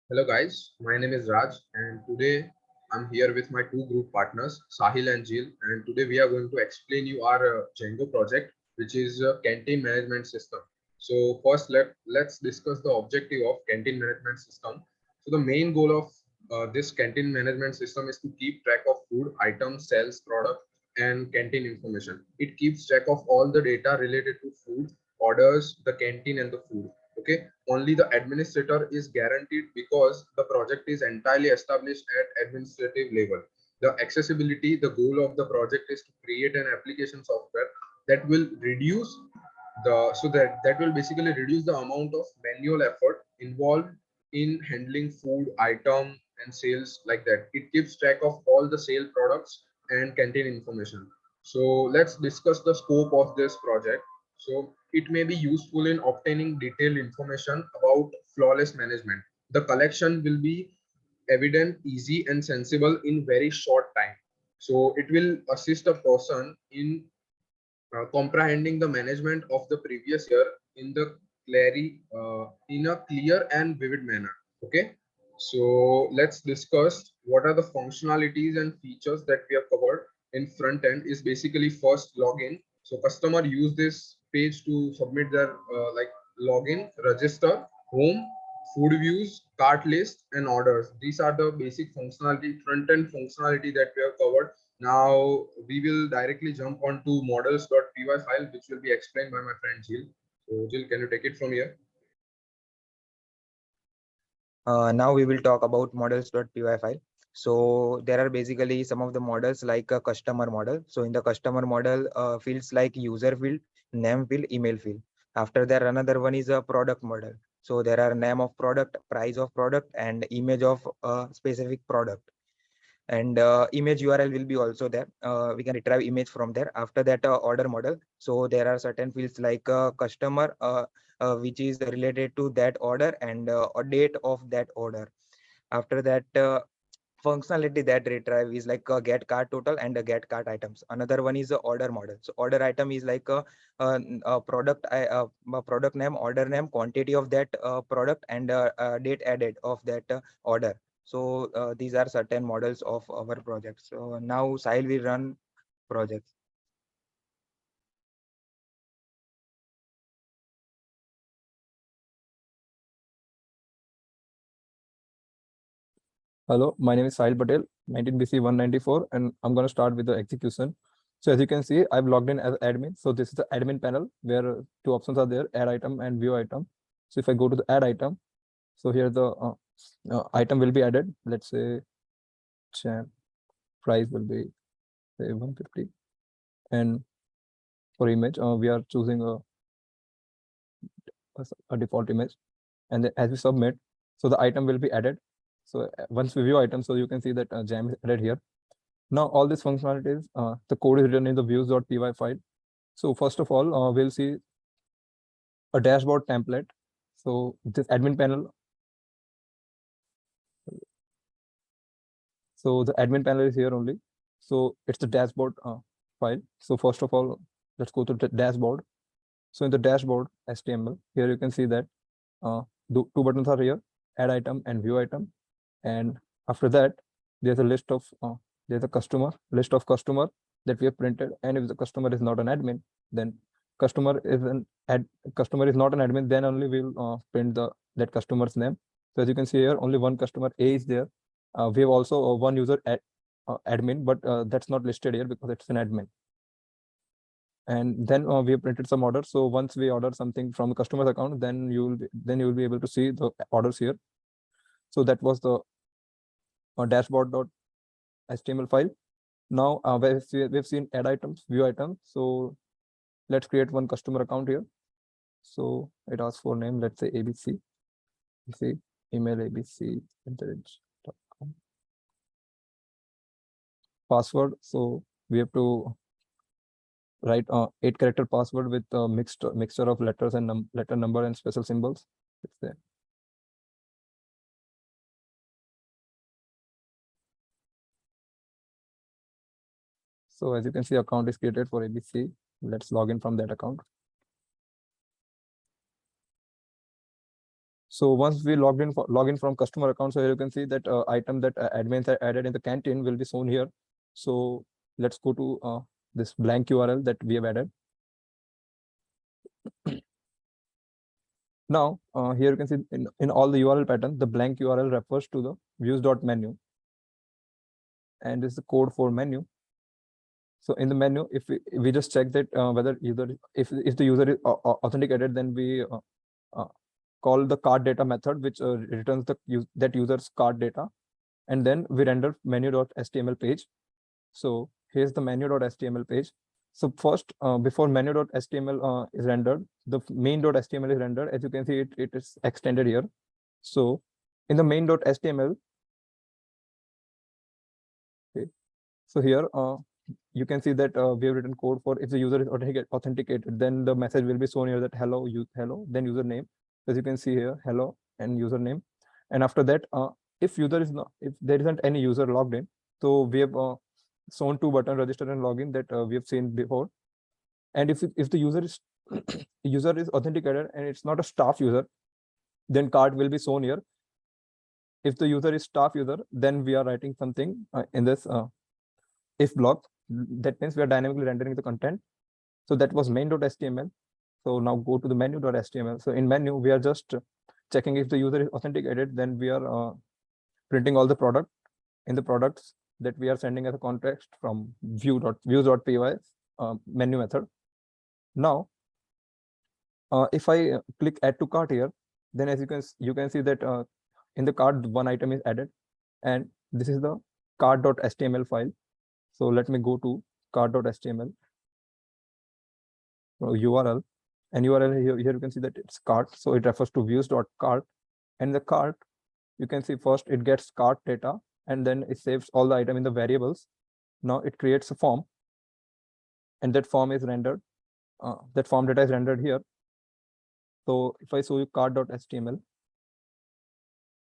Hello guys, my name is Raj and today I'm here with my two group partners Sahil and Jill, and today we are going to explain you our Django project, which is a canteen management system. So first let's discuss the objective of canteen management system. So the main goal of this canteen management system is to keep track of food items, sales, product and canteen information. It keeps track of all the data related to food, orders, the canteen and the food. Okay, only the administrator is guaranteed because the project is entirely established at administrative level. The accessibility, the goal of the project is to create an application software that will reduce that will basically reduce the amount of manual effort involved in handling food item and sales like that. It keeps track of all the sale products and canteen information. So let's discuss the scope of this project. So it may be useful in obtaining detailed information about flawless management. The collection will be evident, easy, and sensible in very short time. So it will assist a person in comprehending the management of the previous year in the in a clear and vivid manner. Okay, so let's discuss what are the functionalities and features that we have covered. In front end is basically first login. So customer use this page to submit their login, register, home, food views, cart list, and orders. These are the basic functionality, front end functionality that we have covered. Now we will directly jump on to models.py file, which will be explained by my friend Jill. So Jill, can you take it from here? Now we will talk about models.py file. So there are basically some of the models like a customer model. So in the customer model, fields like user field, name field, email field. After that, another one is a product model. So there are name of product, price of product, and image of a specific product. And image URL will be also there. We can retrieve image from there. After that, order model. So there are certain fields like customer, which is related to that order, and a date of that order. After that, functionality that retrieve is like a get cart total and a get cart items. Another one is a order model. So order item is like a product, a product name, order name, quantity of that product, and date added of that order. So these are certain models of our project. So now Sahil will run projects. Hello, my name is Sahil Patel, 19BC 194, and I'm going to start with the execution. So as you can see, I've logged in as admin. So this is the admin panel where two options are there, add item and view item. So if I go to the add item, so here the item will be added. Let's say price will be say 150. And for image, we are choosing a default image. And then as we submit, so the item will be added. So once we view item, so you can see that jam is added here. Now all these functionalities, the code is written in the views.py file. So first of all, we'll see a dashboard template. So this admin panel. So the admin panel is here only. So it's the dashboard file. So first of all, let's go to the dashboard. So in the dashboard HTML, here you can see that two buttons are here, add item and view item. And after that, there's a list of there's a list of customer that we have printed. And if the customer is not an admin, then customer is not an admin, then only we'll print that customer's name. So as you can see here, only one customer A is there. We have also one user admin, but that's not listed here because it's an admin. And then we have printed some orders. So once we order something from the customer's account, then you will be able to see the orders here. So that was the dashboard.html file. Now we've seen add items, view items. So let's create one customer account here. So it asks for name, let's say ABC. See, email abc@com. Password. So we have to write 8-character password with a mixture of letters and letter number and special symbols. It's there. So as you can see, account is created for ABC. Let's log in from that account. So once we log in from customer account, so here you can see that item that admins are added in the canteen will be shown here. So let's go to this blank URL that we have added. Now here you can see in all the URL pattern, the blank URL refers to the views.menu, and this is the code for menu. So in the menu, if we just check that whether if the user is authenticated, then we call the card data method, which returns that user's card data, and then we render menu.html page. So here's the menu.html page. So first, before menu.html is rendered, the main.html is rendered. As you can see, it is extended here. So in the main.html, okay, so here you can see that we have written code for if the user is authenticated, then the message will be shown here that hello, then username. As you can see here, hello and username. And after that, if there isn't any user logged in, so we have shown two buttons, register and login, that we have seen before. And if the user is user is authenticated and it's not a staff user, then card will be shown here. If the user is staff user, then we are writing something in this if block. That means we are dynamically rendering the content. So that was main.html. So now go to the menu.html. So in menu, we are just checking if the user is authenticated, then we are printing all the product in the products that we are sending as a context from views.py menu method. Now, if I click add to cart here, then as you can see that in the cart, one item is added, and this is the cart.html file. So let me go to cart.html URL, and URL here you can see that it's cart. So it refers to views.cart, and the cart, you can see first it gets cart data, and then it saves all the item in the variables. Now it creates a form, and that form is rendered. That form data is rendered here. So if I show you cart.html,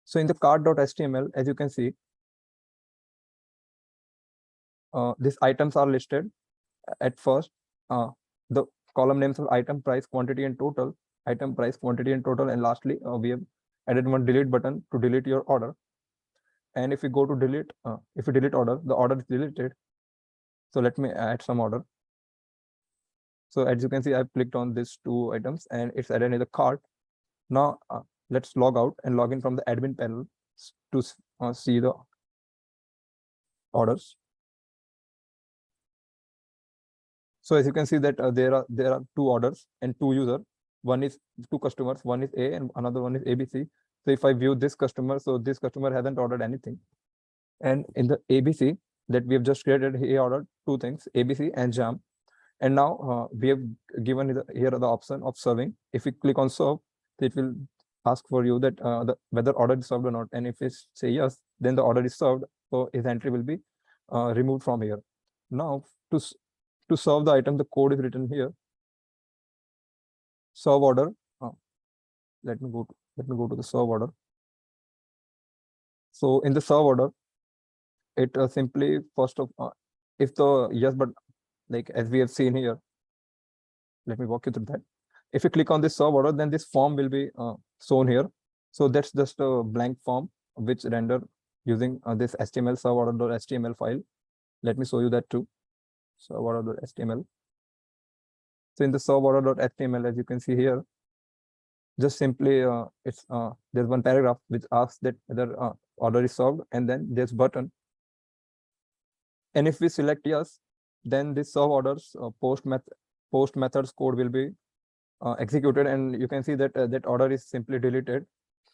so in the cart.html, as you can see, these items are listed at first. The column names of item, price, quantity, and total. Item, price, quantity, and total. And lastly, we have added one delete button to delete your order. And if we go to delete, if we delete order, the order is deleted. So let me add some order. So as you can see, I've clicked on these two items and it's added in the cart. Now let's log out and log in from the admin panel to see the orders. So as you can see that there are two orders and two users. One is two customers, one is A and another one is ABC. So if I view this customer, so this customer hasn't ordered anything. And in the ABC that we have just created, he ordered two things, ABC and jam. And now we have given here the option of serving. If we click on serve, it will ask for you that whether order is served or not. And if it say yes, then the order is served. So his entry will be removed from here. Now to serve the item, the code is written here. Serve order. Let me go to the serve order. So in the serve order, it simply first of if the yes, but like as we have seen here, let me walk you through that. If you click on this serve order, then this form will be shown here. So that's just a blank form which render using this HTML serve order.html file. Let me show you that too. Serve order.html. So in the serve order.html, as you can see here, just simply there's one paragraph which asks that whether order is served, and then there's button. And if we select yes, then this serve orders post methods code will be executed, and you can see that that order is simply deleted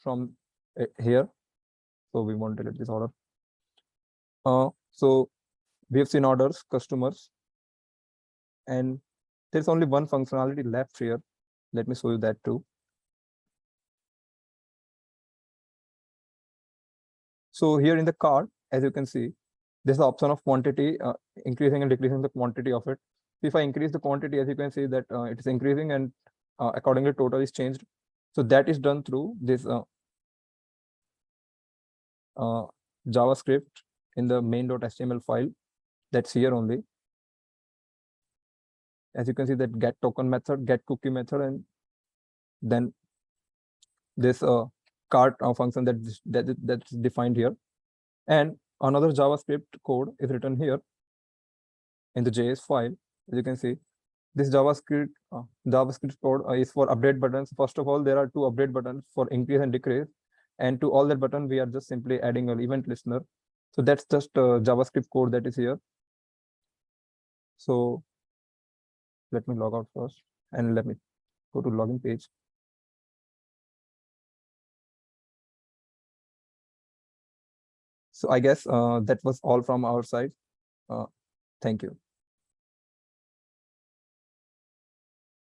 from here. So we won't delete this order. So we have seen orders, customers, and there's only one functionality left here. Let me show you that too. So here in the cart, as you can see, there's the option of quantity, increasing and decreasing the quantity of it. If I increase the quantity, as you can see that it is increasing, and accordingly total is changed. So that is done through this JavaScript in the main.html file that's here only. As you can see that get token method, get cookie method, and then this cart function that's defined here. And another JavaScript code is written here in the JS file. As you can see, this JavaScript code is for update buttons. First of all, there are two update buttons for increase and decrease. And to all that button, we are just simply adding an event listener. So that's just JavaScript code that is here. So let me log out first and let me go to login page. So I guess that was all from our side. Thank you.